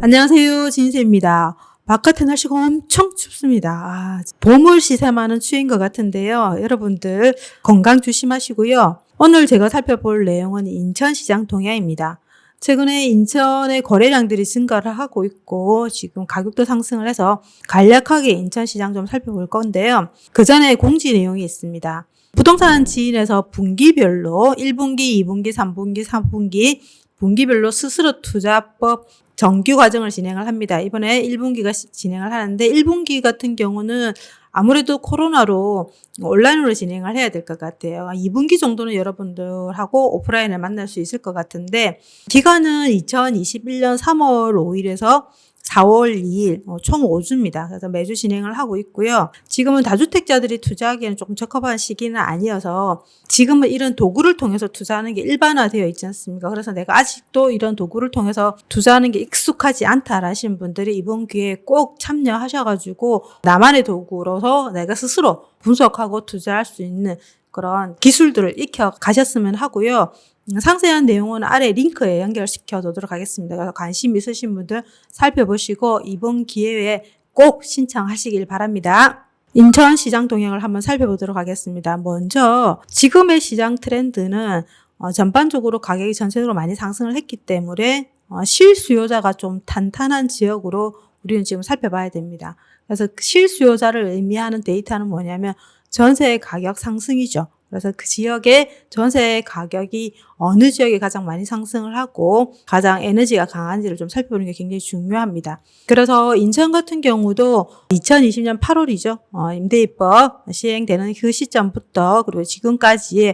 안녕하세요. 진세입니다. 바깥의 날씨가 엄청 춥습니다. 봄을 시샘하는 추위인 것 같은데요. 여러분들 건강 조심하시고요. 오늘 제가 살펴볼 내용은 인천시장 동향입니다. 최근에 인천의 거래량들이 증가를 하고 있고 지금 가격도 상승을 해서 간략하게 인천시장 좀 살펴볼 건데요. 그 전에 공지 내용이 있습니다. 부동산 지인에서 분기별로 1분기, 2분기, 3분기, 4분기 분기별로 스스로 투자법 정규 과정을 진행을 합니다. 이번에 1분기가 진행을 하는데 1분기 같은 경우는 아무래도 코로나로 온라인으로 진행을 해야 될 것 같아요. 2분기 정도는 여러분들하고 오프라인을 만날 수 있을 것 같은데 기간은 2021년 3월 5일에서 4월 2일 총 5주입니다. 그래서 매주 진행을 하고 있고요. 지금은 다주택자들이 투자하기에는 조금 적합한 시기는 아니어서 지금은 이런 도구를 통해서 투자하는 게 일반화되어 있지 않습니까? 그래서 내가 아직도 이런 도구를 통해서 투자하는 게 익숙하지 않다라시는 분들이 이번 기회에 꼭 참여하셔가지고 나만의 도구로서 내가 스스로 분석하고 투자할 수 있는 그런 기술들을 익혀 가셨으면 하고요. 상세한 내용은 아래 링크에 연결시켜 두도록 하겠습니다. 그래서 관심 있으신 분들 살펴보시고 이번 기회에 꼭 신청하시길 바랍니다. 인천 시장 동향을 한번 살펴보도록 하겠습니다. 먼저 지금의 시장 트렌드는 전반적으로 가격이 전체적으로 많이 상승을 했기 때문에 실수요자가 좀 탄탄한 지역으로 우리는 지금 살펴봐야 됩니다. 그래서 실수요자를 의미하는 데이터는 뭐냐면 전세 가격 상승이죠. 그래서 그 지역의 전세 가격이 어느 지역이 가장 많이 상승을 하고 가장 에너지가 강한지를 좀 살펴보는 게 굉장히 중요합니다. 그래서 인천 같은 경우도 2020년 8월이죠. 임대입법 시행되는 그 시점부터 그리고 지금까지의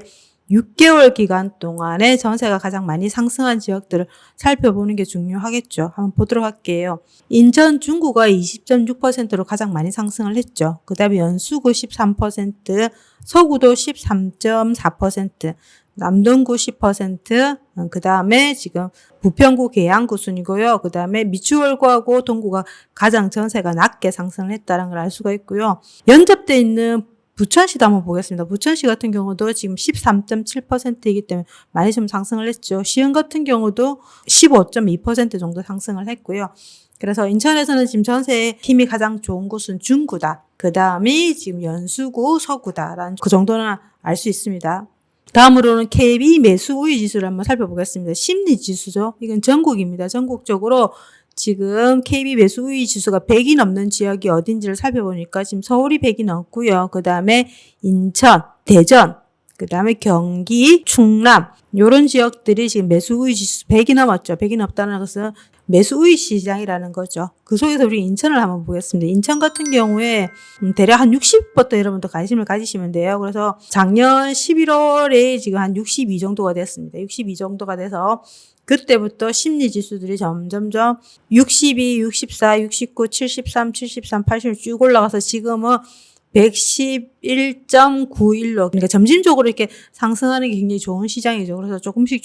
6개월 기간 동안에 전세가 가장 많이 상승한 지역들을 살펴보는 게 중요하겠죠. 한번 보도록 할게요. 인천 중구가 20.6%로 가장 많이 상승을 했죠. 그 다음에 연수구 13%, 서구도 13.4%, 남동구 10%, 그 다음에 지금 부평구 계양구 순이고요. 그 다음에 미추홀구하고 동구가 가장 전세가 낮게 상승을 했다는 걸 알 수가 있고요. 연접돼 있는 부천시도 한번 보겠습니다. 부천시 같은 경우도 지금 13.7%이기 때문에 많이 좀 상승을 했죠. 시흥 같은 경우도 15.2% 정도 상승을 했고요. 그래서 인천에서는 지금 전세의 힘이 가장 좋은 곳은 중구다. 그 다음이 지금 연수구, 서구다라는 그 정도는 알 수 있습니다. 다음으로는 KB 매수 우위 지수를 한번 살펴보겠습니다. 심리 지수죠. 이건 전국입니다. 전국적으로 지금 KB 매수 우위 지수가 100이 넘는 지역이 어딘지를 살펴보니까 지금 서울이 100이 넘고요. 그 다음에 인천, 대전, 그 다음에 경기, 충남 이런 지역들이 지금 매수 우위 지수 100이 넘었죠. 100이 넘다는 것은 매수 우위 시장이라는 거죠. 그 속에서 우리 인천을 한번 보겠습니다. 인천 같은 경우에 대략 한 60부터 여러분들 관심을 가지시면 돼요. 그래서 작년 11월에 지금 한 62 정도가 됐습니다. 62 정도가 돼서 그때부터 심리 지수들이 점점점 62, 64, 69, 73, 73, 80 쭉 올라가서 지금은 111.91로 그러니까 점진적으로 이렇게 상승하는 게 굉장히 좋은 시장이죠. 그래서 조금씩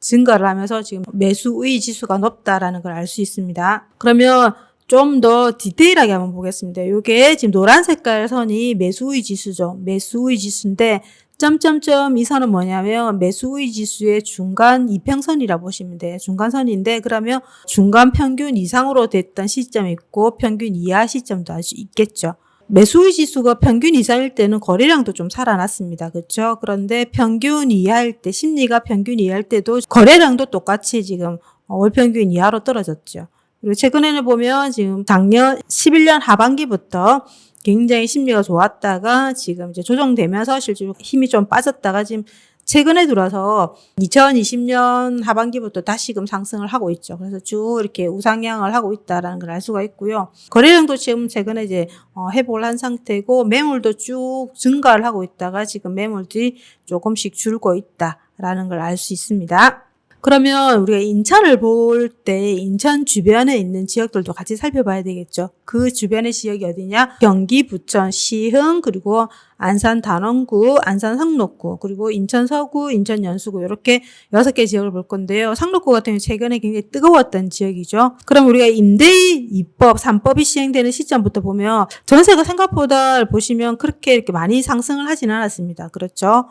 증가를 하면서 지금 매수 우위 지수가 높다라는 걸 알 수 있습니다. 그러면 좀 더 디테일하게 한번 보겠습니다. 이게 지금 노란 색깔 선이 매수 우위 지수죠. 매수 우위 지수인데 점점점 이 선은 뭐냐면 매수 우위 지수의 중간 이평선이라고 보시면 돼요. 중간선인데 그러면 중간 평균 이상으로 됐던 시점이 있고 평균 이하 시점도 알 수 있겠죠. 매수 우위 지수가 평균 이상일 때는 거래량도 좀 살아났습니다. 그렇죠? 그런데 평균 이하일 때 심리가 평균 이하일 때도 거래량도 똑같이 지금 월 평균 이하로 떨어졌죠. 그리고 최근에는 보면 지금 작년 11년 하반기부터 굉장히 심리가 좋았다가 지금 이제 조정되면서 실제로 힘이 좀 빠졌다가 지금 최근에 들어서 2020년 하반기부터 다시금 상승을 하고 있죠. 그래서 쭉 이렇게 우상향을 하고 있다라는 걸 알 수가 있고요. 거래량도 지금 최근에 이제 회복을 한 상태고 매물도 쭉 증가를 하고 있다가 지금 매물들이 조금씩 줄고 있다라는 걸 알 수 있습니다. 그러면 우리가 인천을 볼 때 인천 주변에 있는 지역들도 같이 살펴봐야 되겠죠. 그 주변의 지역이 어디냐? 경기, 부천, 시흥, 그리고 안산 단원구, 안산 상록구, 그리고 인천 서구, 인천 연수구 이렇게 6개 지역을 볼 건데요. 상록구 같은 경우 최근에 굉장히 뜨거웠던 지역이죠. 그럼 우리가 임대입법 3법이 시행되는 시점부터 보면 전세가 생각보다 보시면 그렇게 이렇게 많이 상승을 하지는 않았습니다. 그렇죠?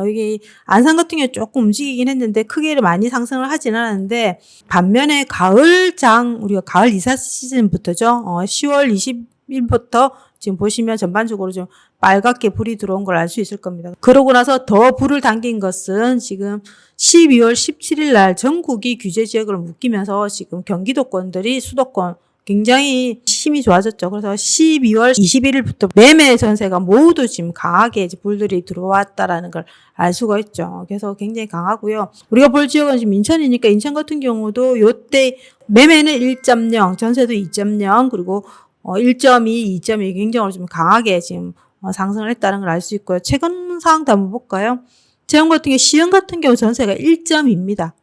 이게 안산 같은 경우에 조금 움직이긴 했는데 크게 많이 상승을 하진 않았는데 반면에 우리가 가을 이사 시즌부터죠. 10월 20일부터 지금 보시면 전반적으로 좀 빨갛게 불이 들어온 걸 알 수 있을 겁니다. 그러고 나서 더 불을 당긴 것은 지금 12월 17일 날 전국이 규제 지역을 묶이면서 지금 경기도권들이 수도권 굉장히 힘이 좋아졌죠. 그래서 12월 21일부터 매매 전세가 모두 지금 강하게 이제 불들이 들어왔다라는 걸 알 수가 있죠. 그래서 굉장히 강하고요. 우리가 볼 지역은 지금 인천이니까 인천 같은 경우도 요때 매매는 1.0, 전세도 2.0, 그리고 1.2, 2.2 굉장히 좀 강하게 지금 상승을 했다는 걸 알 수 있고요. 최근 사항도 한번 볼까요? 제형 같은 경우, 시흥 같은 경우 전세가 1.2입니다.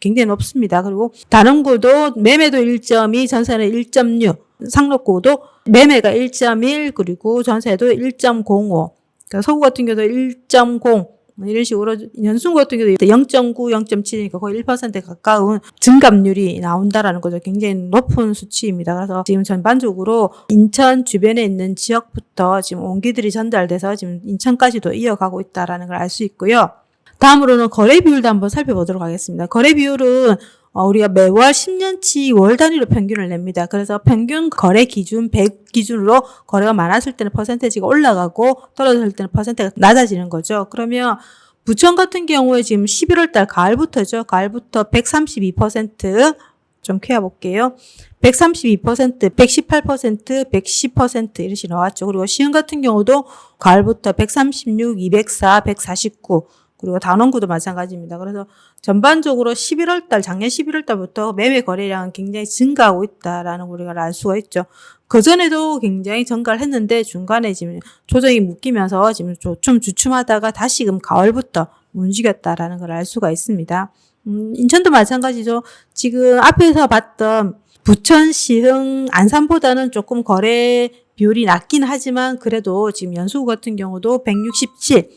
굉장히 높습니다. 그리고 단원구도 매매도 1.2, 전세는 1.6, 상록구도 매매가 1.1, 그리고 전세도 1.05. 그러니까 서구 같은 경우도 1.0, 이런 식으로 연수구 같은 경우도 0.9, 0.7이니까 거의 1%에 가까운 증감률이 나온다라는 거죠. 굉장히 높은 수치입니다. 그래서 지금 전반적으로 인천 주변에 있는 지역부터 지금 온기들이 전달돼서 지금 인천까지도 이어가고 있다라는 걸 알 수 있고요. 다음으로는 거래 비율도 한번 살펴보도록 하겠습니다. 거래 비율은 우리가 매월 10년치 월 단위로 평균을 냅니다. 그래서 평균 거래 기준 100 기준으로 거래가 많았을 때는 퍼센테이지가 올라가고 떨어졌을 때는 퍼센테이지가 낮아지는 거죠. 그러면 부천 같은 경우에 지금 11월 달 가을부터 132%, 좀 켜볼게요. 132%, 118%, 110% 이렇게 나왔죠. 그리고 시흥 같은 경우도 가을부터 136, 204, 149, 그리고 단원구도 마찬가지입니다. 그래서 전반적으로 작년 11월 달부터 매매 거래량은 굉장히 증가하고 있다라는 우리가 알 수가 있죠. 그전에도 굉장히 증가를 했는데 중간에 지금 조정이 묶이면서 지금 좀 주춤하다가 다시금 가을부터 움직였다라는 걸 알 수가 있습니다. 인천도 마찬가지죠. 지금 앞에서 봤던 부천, 시흥, 안산보다는 조금 거래 비율이 낮긴 하지만 그래도 지금 연수구 같은 경우도 167,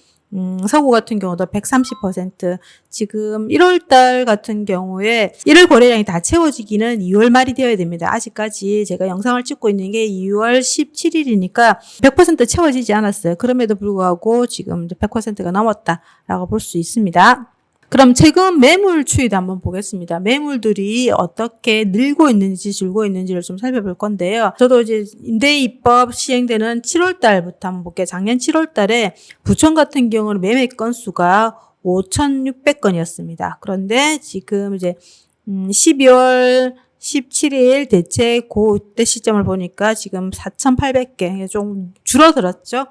서구 같은 경우도 130%, 지금 1월달 같은 경우에 1월 거래량이 다 채워지기는 2월 말이 되어야 됩니다. 아직까지 제가 영상을 찍고 있는 게 2월 17일이니까 100% 채워지지 않았어요. 그럼에도 불구하고 지금 100%가 넘었다라고 볼 수 있습니다. 그럼 최근 매물 추이도 한번 보겠습니다. 매물들이 어떻게 늘고 있는지 줄고 있는지를 좀 살펴볼 건데요. 저도 이제 임대 입법 시행되는 7월 달부터 한번 볼게요. 작년 7월 달에 부천 같은 경우는 매매 건수가 5,600건이었습니다. 그런데 지금 이제 12월 17일 대체 그때 시점을 보니까 지금 4,800개, 좀 줄어들었죠.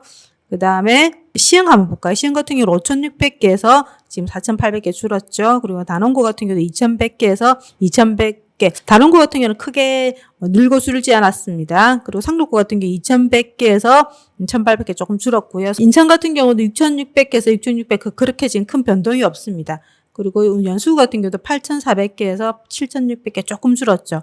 그 다음에 시흥 한번 볼까요? 시흥 같은 경우는 5,600개에서 지금 4,800개 줄었죠. 그리고 단원구 같은 경우도 2,100개에서 2,100개. 단원구 같은 경우는 크게 늘고 줄지 않았습니다. 그리고 상록구 같은 경우 2,100개에서 1,800개 조금 줄었고요. 인천 같은 경우도 6,600개에서 6,600개 그렇게 지금 큰 변동이 없습니다. 그리고 연수구 같은 경우도 8,400개에서 7,600개 조금 줄었죠.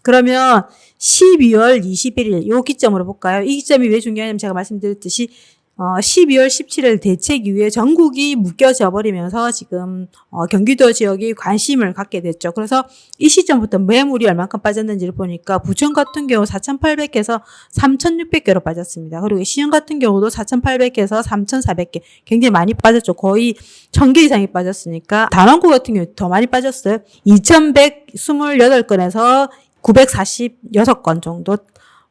그러면 12월 21일 요 기점으로 볼까요? 이 기점이 왜 중요하냐면 제가 말씀드렸듯이 12월 17일 대책 이후에 전국이 묶여져 버리면서 지금 경기도 지역이 관심을 갖게 됐죠. 그래서 이 시점부터 매물이 얼마큼 빠졌는지를 보니까 부천 같은 경우 4,800개에서 3,600개로 빠졌습니다. 그리고 시흥 같은 경우도 4,800개에서 3,400개 굉장히 많이 빠졌죠. 거의 1,000개 이상이 빠졌으니까. 단원구 같은 경우 더 많이 빠졌어요. 2,128건에서 946건 정도.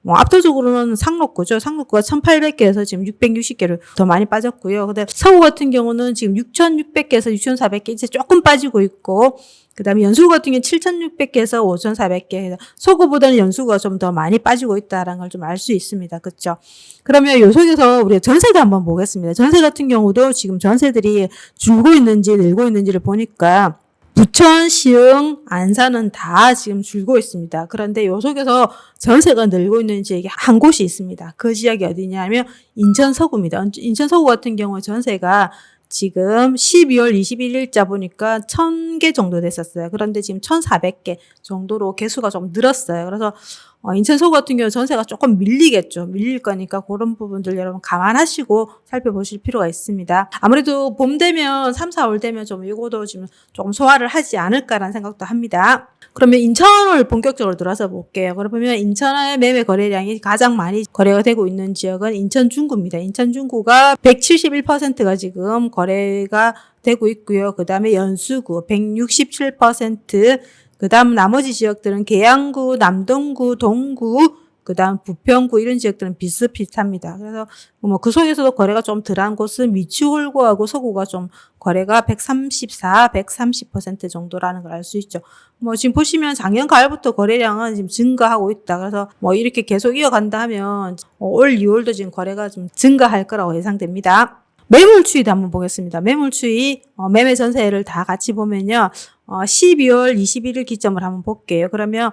압도적으로는 상록구죠. 상록구가 1,800개에서 지금 660개로 더 많이 빠졌고요. 근데 서구 같은 경우는 지금 6,600개에서 6,400개 이제 조금 빠지고 있고, 그 다음에 연수구 같은 경우는 7,600개에서 5,400개. 서구보다는 연수구가 좀 더 많이 빠지고 있다는 걸 좀 알 수 있습니다. 그렇죠? 그러면 요 속에서 우리가 전세도 한번 보겠습니다. 전세 같은 경우도 지금 전세들이 줄고 있는지 늘고 있는지를 보니까 부천, 시흥, 안산은 다 지금 줄고 있습니다. 그런데 요 속에서 전세가 늘고 있는 지역이 한 곳이 있습니다. 그 지역이 어디냐면 인천 서구입니다. 인천 서구 같은 경우 전세가 지금 12월 21일자 보니까 1,000개 정도 됐었어요. 그런데 지금 1,400개 정도로 개수가 좀 늘었어요. 그래서 인천 서구 같은 경우 전세가 조금 밀리겠죠. 밀릴 거니까 그런 부분들 여러분 감안하시고 살펴보실 필요가 있습니다. 아무래도 봄 되면 3, 4월 되면 좀 이거도 지금 조금 소화를 하지 않을까라는 생각도 합니다. 그러면 인천을 본격적으로 들어서 볼게요. 그러면 인천의 매매 거래량이 가장 많이 거래가 되고 있는 지역은 인천 중구입니다. 인천 중구가 171%가 지금 거래가 되고 있고요. 그 다음에 연수구 167%, 그 다음 나머지 지역들은 계양구, 남동구, 동구, 그 다음 부평구 이런 지역들은 비슷비슷합니다. 그래서 뭐 그 속에서도 거래가 좀 덜한 곳은 미추홀구하고 서구가 좀 거래가 134, 130% 정도라는 걸 알 수 있죠. 뭐 지금 보시면 작년 가을부터 거래량은 지금 증가하고 있다. 그래서 뭐 이렇게 계속 이어간다 하면 올 2월도 지금 거래가 좀 증가할 거라고 예상됩니다. 매물 추이도 한번 보겠습니다. 매물 추이, 매매 전세를 다 같이 보면요. 12월 21일 기점을 한번 볼게요. 그러면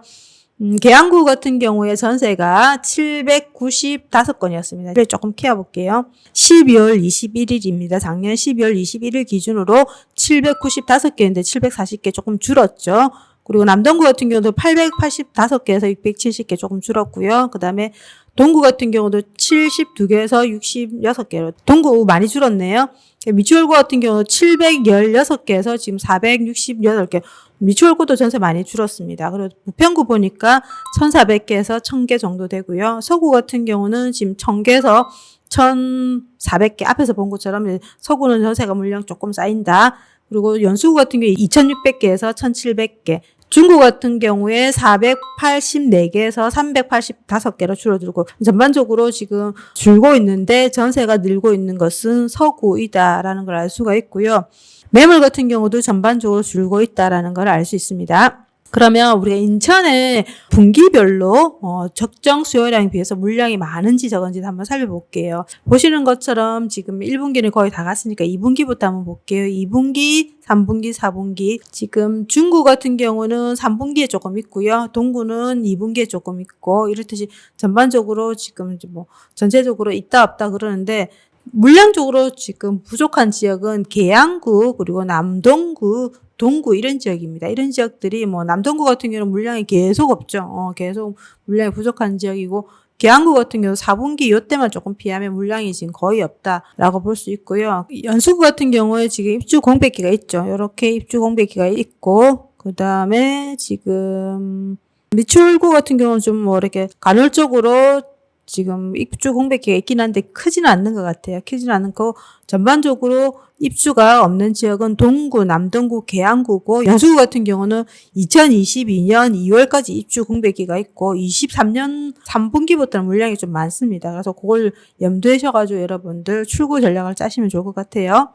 계양구 같은 경우에 전세가 795건이었습니다. 조금 키워볼게요. 12월 21일입니다. 작년 12월 21일 기준으로 795개인데 740개 조금 줄었죠. 그리고 남동구 같은 경우도 885개에서 670개 조금 줄었고요. 그 다음에 동구 같은 경우도 72개에서 66개로 동구 많이 줄었네요. 미추홀구 같은 경우 716개에서 지금 468개. 미추홀구도 전세 많이 줄었습니다. 그리고 부평구 보니까 1,400개에서 1,000개 정도 되고요. 서구 같은 경우는 지금 1,000개에서 1,400개. 앞에서 본 것처럼 서구는 전세가 물량 조금 쌓인다. 그리고 연수구 같은 경우에 2,600개에서 1,700개. 중구 같은 경우에 484개에서 385개로 줄어들고 전반적으로 지금 줄고 있는데 전세가 늘고 있는 것은 서구이다라는 걸 알 수가 있고요. 매물 같은 경우도 전반적으로 줄고 있다라는 걸 알 수 있습니다. 그러면 우리가 인천의 분기별로 적정 수요량에 비해서 물량이 많은지 적은지 한번 살펴볼게요. 보시는 것처럼 지금 1분기는 거의 다 갔으니까 2분기부터 한번 볼게요. 2분기, 3분기, 4분기. 지금 중구 같은 경우는 3분기에 조금 있고요. 동구는 2분기에 조금 있고 이렇듯이 전반적으로 지금 뭐 전체적으로 있다 없다 그러는데 물량적으로 지금 부족한 지역은 계양구 그리고 남동구 동구 이런 지역입니다. 이런 지역들이 뭐 남동구 같은 경우는 물량이 계속 없죠. 계속 물량이 부족한 지역이고 계양구 같은 경우 4분기 이때만 조금 피하면 물량이 지금 거의 없다라고 볼 수 있고요. 연수구 같은 경우에 지금 입주 공백기가 있죠. 이렇게 입주 공백기가 있고 그 다음에 지금 미추홀구 같은 경우는 좀 뭐 이렇게 간헐적으로 지금 입주 공백기가 있긴 한데 크지는 않는 것 같아요. 크지는 않은 거 전반적으로 입주가 없는 지역은 동구, 남동구, 계양구고 연수구 같은 경우는 2022년 2월까지 입주 공백기가 있고 23년 3분기부터는 물량이 좀 많습니다. 그래서 그걸 염두에 셔가지고 여러분들 출구 전략을 짜시면 좋을 것 같아요.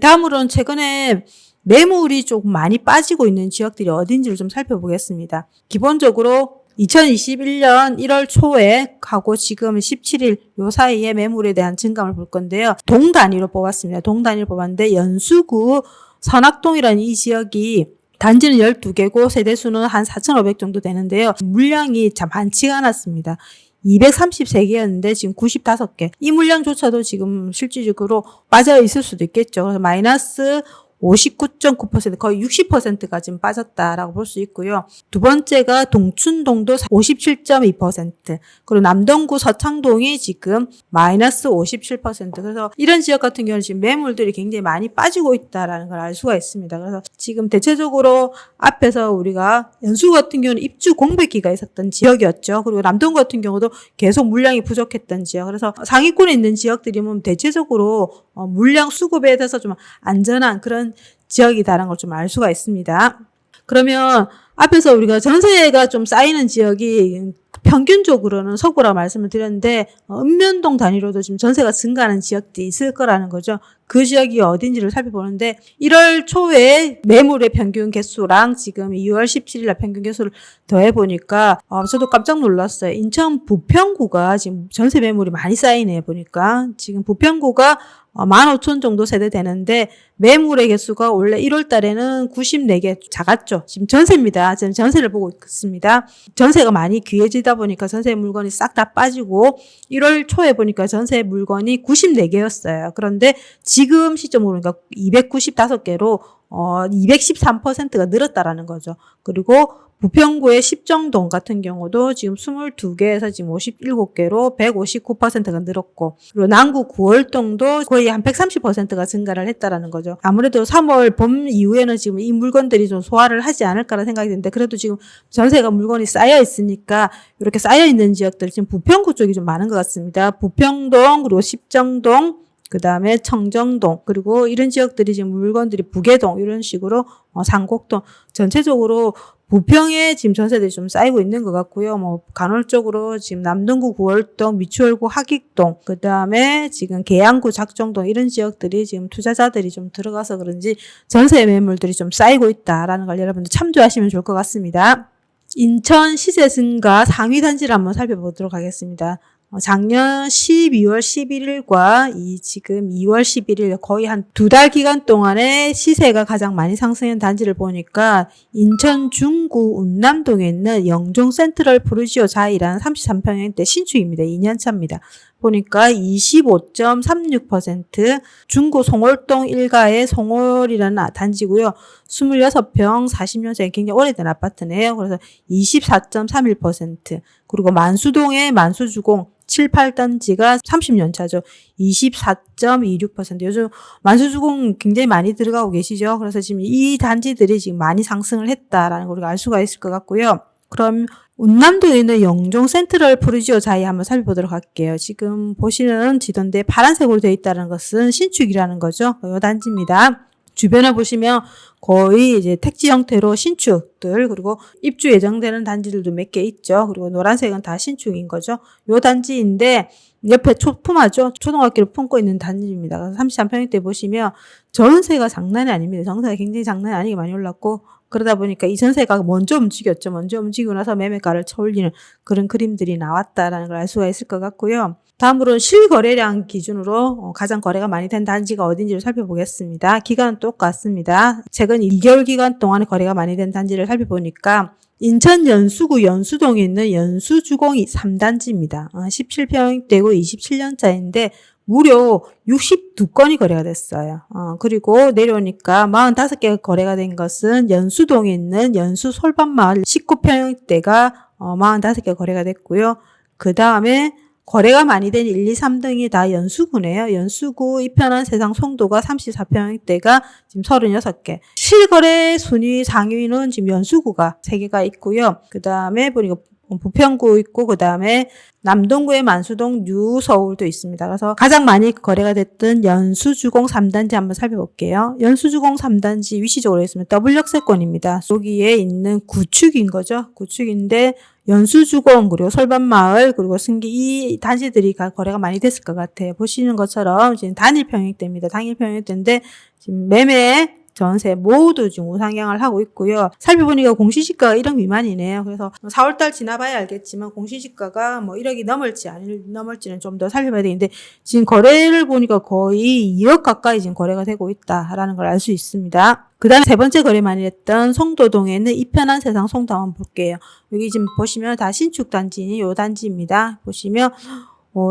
다음으로는 최근에 매물이 조금 많이 빠지고 있는 지역들이 어딘지를 좀 살펴보겠습니다. 기본적으로 2021년 1월 초에 하고 지금 17일 요 사이에 매물에 대한 증감을 볼 건데요. 동 단위로 뽑았습니다. 동 단위로 뽑았는데 연수구 선악동이라는 이 지역이 단지는 12개고 세대수는 한 4,500 정도 되는데요. 물량이 참 많지가 않았습니다. 233개였는데 지금 95개. 이 물량조차도 지금 실질적으로 빠져 있을 수도 있겠죠. 그래서 마이너스 59.9% 거의 60%가 지금 빠졌다라고 볼 수 있고요. 두 번째가 동춘동도 57.2% 그리고 남동구 서창동이 지금 마이너스 57% 그래서 이런 지역 같은 경우는 지금 매물들이 굉장히 많이 빠지고 있다라는 걸 알 수가 있습니다. 그래서 지금 대체적으로 앞에서 우리가 연수 같은 경우는 입주 공백기가 있었던 지역이었죠. 그리고 남동구 같은 경우도 계속 물량이 부족했던 지역. 그래서 상위권에 있는 지역들이 보면 대체적으로 물량 수급에 대해서 좀 안전한 그런 지역이다라는 걸 좀 알 수가 있습니다. 그러면 앞에서 우리가 전세가 좀 쌓이는 지역이 평균적으로는 서구라고 말씀을 드렸는데 읍면동 단위로도 지금 전세가 증가하는 지역들이 있을 거라는 거죠. 그 지역이 어딘지를 살펴보는데 1월 초에 매물의 평균 개수랑 지금 2월 17일 날 평균 개수를 더해보니까 저도 깜짝 놀랐어요. 인천 부평구가 지금 전세 매물이 많이 쌓이네 보니까 지금 부평구가 15,000 정도 세대 되는데 매물의 개수가 원래 1월 달에는 94개 작았죠. 지금 전세입니다. 지금 전세를 보고 있습니다. 전세가 많이 귀해지다 보니까 전세 물건이 싹 다 빠지고 1월 초에 보니까 전세 물건이 94개였어요. 그런데 지금 시점으로 보니까 295개로 213%가 늘었다라는 거죠. 그리고 부평구의 십정동 같은 경우도 지금 22개에서 지금 57개로 159%가 늘었고, 그리고 남구 구월동도 거의 한 130%가 증가를 했다라는 거죠. 아무래도 3월 봄 이후에는 지금 이 물건들이 좀 소화를 하지 않을까라는 생각이 드는데, 그래도 지금 전세가 물건이 쌓여 있으니까 이렇게 쌓여 있는 지역들 지금 부평구 쪽이 좀 많은 것 같습니다. 부평동, 그리고 십정동, 그 다음에 청정동, 그리고 이런 지역들이 지금 물건들이 부계동, 이런 식으로 상곡동, 전체적으로 부평에 지금 전세들이 좀 쌓이고 있는 것 같고요. 뭐 간헐적으로 지금 남동구 구월동, 미추홀구 하익동, 그 다음에 지금 계양구 작정동, 이런 지역들이 지금 투자자들이 좀 들어가서 그런지 전세 매물들이 좀 쌓이고 있다라는 걸 여러분들 참조하시면 좋을 것 같습니다. 인천 시세 증가 상위 단지를 한번 살펴보도록 하겠습니다. 작년 12월 11일과 지금 2월 11일 거의 한 2달 기간 동안에 시세가 가장 많이 상승한 단지를 보니까 인천 중구 운남동에 있는 영종 센트럴 프루지오 자이라는 33평형대 신축입니다. 2년차입니다. 보니까 25.36%, 중구 송월동 일가의 송월이라는 단지고요. 26평 40년째 굉장히 오래된 아파트네요. 그래서 24.31%, 그리고 만수동의 만수주공 7, 8단지가 30년 차죠. 24.26%. 요즘 만수주공 굉장히 많이 들어가고 계시죠. 그래서 지금 이 단지들이 지금 많이 상승을 했다라는 걸 우리가 알 수가 있을 것 같고요. 그럼 운남동에 있는 영종 센트럴 프루지오 자이 한번 살펴보도록 할게요. 지금 보시는 지도인데 파란색으로 되어 있다는 것은 신축이라는 거죠. 이 단지입니다. 주변에 보시면 거의 이제 택지 형태로 신축들, 그리고 입주 예정되는 단지들도 몇 개 있죠. 그리고 노란색은 다 신축인 거죠. 요 단지인데 옆에 푸마죠. 초등학교를 품고 있는 단지입니다. 33평대 보시면 전세가 장난이 아닙니다. 전세가 굉장히 장난이 아니게 많이 올랐고, 그러다 보니까 이 전세가 먼저 움직였죠. 먼저 움직이고 나서 매매가를 쳐올리는 그런 그림들이 나왔다라는 걸 알 수가 있을 것 같고요. 다음으로 실거래량 기준으로 가장 거래가 많이 된 단지가 어딘지를 살펴보겠습니다. 기간은 똑같습니다. 최근 2개월 기간 동안에 거래가 많이 된 단지를 살펴보니까 인천 연수구 연수동에 있는 연수주공이 3단지입니다. 17평대고 27년짜리인데 무려 62건이 거래가 됐어요. 그리고 내려오니까 45개가 거래가 된 것은 연수동에 있는 연수 솔밭마을 19평대가 45개가 거래가 됐고요. 그 다음에 거래가 많이 된 1, 2, 3등이 다 연수구네요. 연수구 이편한 세상 송도가 34평대가 지금 36개. 실거래 순위 상위는 지금 연수구가 3개가 있고요. 그 다음에 보니까 부평구 있고, 그 다음에 남동구의 만수동 뉴서울도 있습니다. 그래서 가장 많이 거래가 됐던 연수주공 3단지 한번 살펴볼게요. 연수주공 3단지 위치적으로 있으면 더블역세권입니다. 여기에 있는 구축인 거죠. 구축인데 연수주공, 그리고 솔밭마을, 그리고 승기, 이 단지들이 거래가 많이 됐을 것 같아요. 보시는 것처럼 지금 단일 평형대입니다. 단일 평형대인데 지금 매매, 전세 모두 지금 우상향을 하고 있고요. 살펴보니까 공시지가가 1억 미만이네요. 그래서 4월달 지나봐야 알겠지만 공시지가가 뭐 1억이 넘을지 안 넘을지는 좀 더 살펴봐야 되는데, 지금 거래를 보니까 거의 2억 가까이 지금 거래가 되고 있다라는 걸 알 수 있습니다. 그 다음에 세 번째 거래 많이 했던 송도동에 있는 이편한 세상 송도 한번 볼게요. 여기 지금 보시면 다 신축 단지인 요 단지입니다. 보시면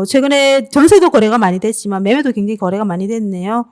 최근에 전세도 거래가 많이 됐지만 매매도 굉장히 거래가 많이 됐네요.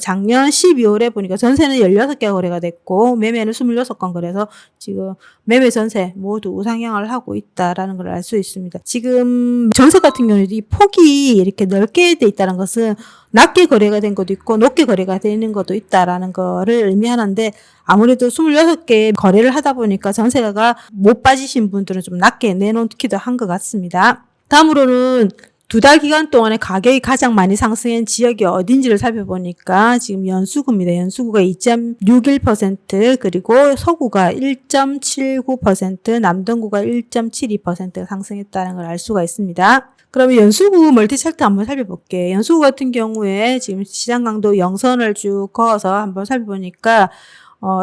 작년 12월에 보니까 전세는 16개가 거래가 됐고 매매는 26건 거래서 지금 매매 전세 모두 우상향을 하고 있다라는 걸 알 수 있습니다. 지금 전세 같은 경우에도 이 폭이 이렇게 넓게 돼 있다는 것은 낮게 거래가 된 것도 있고 높게 거래가 되는 것도 있다라는 거를 의미하는데, 아무래도 26개 거래를 하다 보니까 전세가 못 빠지신 분들은 좀 낮게 내놓기도 한 것 같습니다. 다음으로는 2달 기간 동안에 가격이 가장 많이 상승한 지역이 어딘지를 살펴보니까 지금 연수구입니다. 연수구가 2.61%, 그리고 서구가 1.79%, 남동구가 1.72% 상승했다는 걸 알 수가 있습니다. 그러면 연수구 멀티차트 한번 살펴볼게요. 연수구 같은 경우에 지금 시장 강도 영선을 쭉 그어서 한번 살펴보니까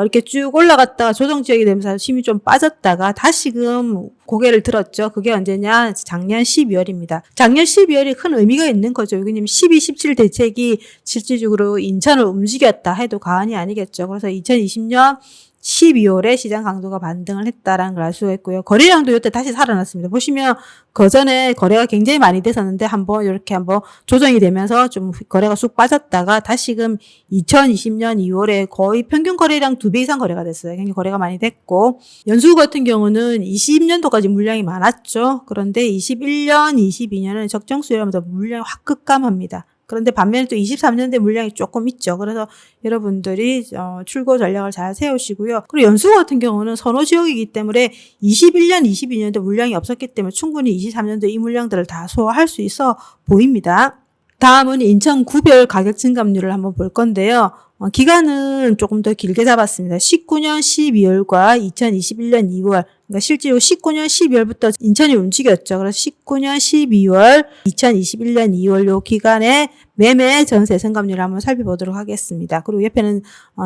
이렇게 쭉 올라갔다가 조정지역이 되면서 힘이 좀 빠졌다가 다시금 고개를 들었죠. 그게 언제냐? 작년 12월입니다. 작년 12월이 큰 의미가 있는 거죠. 여기님 12, 17 대책이 실질적으로 인천을 움직였다 해도 과언이 아니겠죠. 그래서 2020년 12월에 시장 강도가 반등을 했다라는 걸 알 수가 있고요. 거래량도 이때 다시 살아났습니다. 보시면 그전에 거래가 굉장히 많이 됐었는데 이렇게 한번 조정이 되면서 좀 거래가 쑥 빠졌다가 다시금 2020년 2월에 거의 평균 거래량 2배 이상 거래가 됐어요. 굉장히 거래가 많이 됐고, 연수구 같은 경우는 20년도까지 물량이 많았죠. 그런데 21년, 22년은 적정 수요라면서 물량이 확 급감합니다. 그런데 반면에 또 23년대 물량이 조금 있죠. 그래서 여러분들이 출고 전략을 잘 세우시고요. 그리고 연수구 같은 경우는 선호 지역이기 때문에 21년, 22년도 물량이 없었기 때문에 충분히 23년도 이 물량들을 다 소화할 수 있어 보입니다. 다음은 인천 구별 가격 증감률을 한번 볼 건데요. 기간은 조금 더 길게 잡았습니다. 19년 12월과 2021년 2월, 그러니까 실제로 19년 12월부터 인천이 움직였죠. 그래서 19년 12월, 2021년 2월 요 기간에 매매 전세 증감률을 한번 살펴보도록 하겠습니다. 그리고 옆에는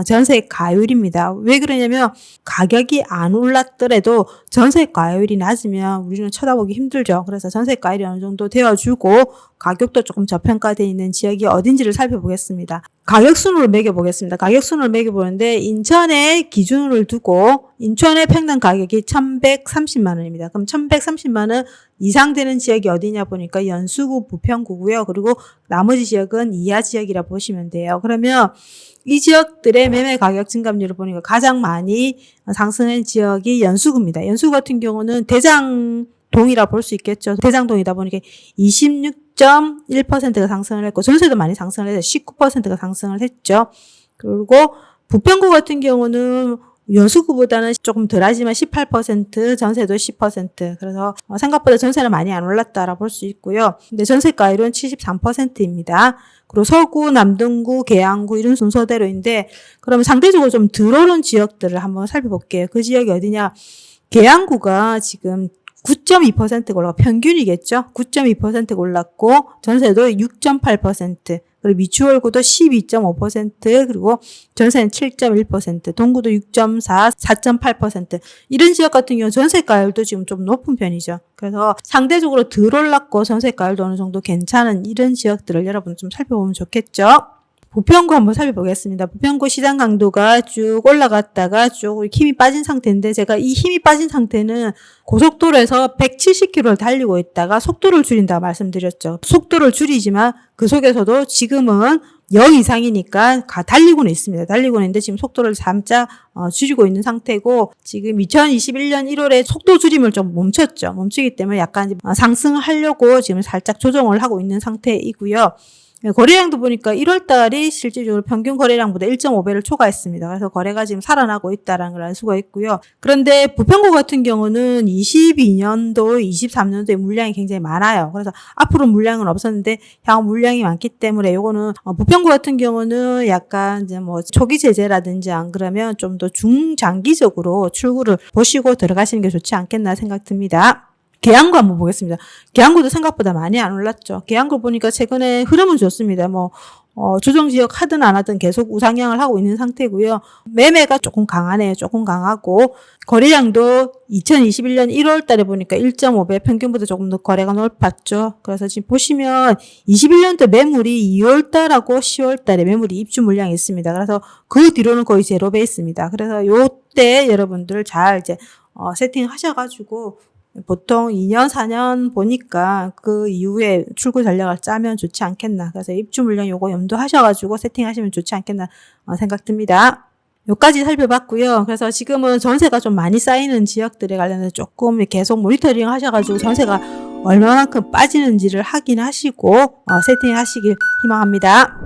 전세 가율입니다. 왜 그러냐면 가격이 안 올랐더라도 전세 가율이 낮으면 우리는 쳐다보기 힘들죠. 그래서 전세 가율이 어느 정도 되어주고 가격도 조금 저평가되어 있는 지역이 어딘지를 살펴보겠습니다. 가격 순으로 매겨보겠습니다. 가격 순으로 매겨보는데 인천에 기준을 두고 인천의 평당 가격이 1,130만 원입니다. 그럼 1,130만 원 이상 되는 지역이 어디냐 보니까 연수구, 부평구고요. 그리고 나머지 지역은 이하 지역이라 보시면 돼요. 그러면 이 지역들의 매매 가격 증감률을 보니까 가장 많이 상승한 지역이 연수구입니다. 연수구 같은 경우는 대장동이라 볼 수 있겠죠. 대장동이다 보니까 26.1%가 상승을 했고 전세도 많이 상승을 해서 19%가 상승을 했죠. 그리고 부평구 같은 경우는 연수구보다는 조금 덜하지만 18%, 전세도 10%. 그래서 생각보다 전세는 많이 안 올랐다라 볼 수 있고요. 근데 전세가율은 73%입니다. 그리고 서구, 남동구, 계양구 이런 순서대로인데, 그러면 상대적으로 좀 덜 오른 지역들을 한번 살펴볼게요. 그 지역이 어디냐? 계양구가 지금 9.2%가 올라가 평균이겠죠. 9.2%가 올랐고 전세도 6.8%, 그리고 미추홀구도 12.5%, 그리고 전세는 7.1%, 동구도 6.4, 4.8%. 이런 지역 같은 경우 전세가율도 지금 좀 높은 편이죠. 그래서 상대적으로 덜 올랐고 전세가율도 어느 정도 괜찮은 이런 지역들을 여러분 좀 살펴보면 좋겠죠. 부평구 한번 살펴보겠습니다. 부평구 시장 강도가 쭉 올라갔다가 쭉 힘이 빠진 상태인데, 제가 이 힘이 빠진 상태는 고속도로에서 170km를 달리고 있다가 속도를 줄인다 말씀드렸죠. 속도를 줄이지만 그 속에서도 지금은 0 이상이니까 달리고는 있습니다. 달리고는 있는데 지금 속도를 잠깐 줄이고 있는 상태고, 지금 2021년 1월에 속도 줄임을 좀 멈췄죠. 멈추기 때문에 약간 상승을 하려고 지금 살짝 조정을 하고 있는 상태이고요. 거래량도 보니까 1월 달이 실질적으로 평균 거래량보다 1.5배를 초과했습니다. 그래서 거래가 지금 살아나고 있다는 걸 알 수가 있고요. 그런데 부평구 같은 경우는 22년도, 23년도에 물량이 굉장히 많아요. 그래서 앞으로 물량은 없었는데 향후 물량이 많기 때문에 요거는 부평구 같은 경우는 약간 이제 뭐 초기 제재라든지 안 그러면 좀 더 중장기적으로 출구를 보시고 들어가시는 게 좋지 않겠나 생각됩니다. 계양구 한번 보겠습니다. 계양구도 생각보다 많이 안 올랐죠. 계양구 보니까 최근에 흐름은 좋습니다. 조정 지역 하든 안 하든 계속 우상향을 하고 있는 상태고요. 매매가 조금 강하네요. 조금 강하고, 거래량도 2021년 1월 달에 보니까 1.5배, 평균보다 조금 더 거래가 높았죠. 그래서 지금 보시면 21년도 매물이 2월 달하고 10월 달에 매물이 입주 물량이 있습니다. 그래서 그 뒤로는 거의 제로 베이스입니다. 그래서 요때 여러분들 잘 이제 세팅 하셔가지고 보통 2년, 4년 보니까 그 이후에 출구 전략을 짜면 좋지 않겠나. 그래서 입주 물량 요거 염두하셔가지고 세팅하시면 좋지 않겠나 생각됩니다. 요까지 살펴봤고요. 그래서 지금은 전세가 좀 많이 쌓이는 지역들에 관련해서 조금 계속 모니터링 하셔가지고 전세가 얼마만큼 빠지는지를 확인하시고 세팅하시길 희망합니다.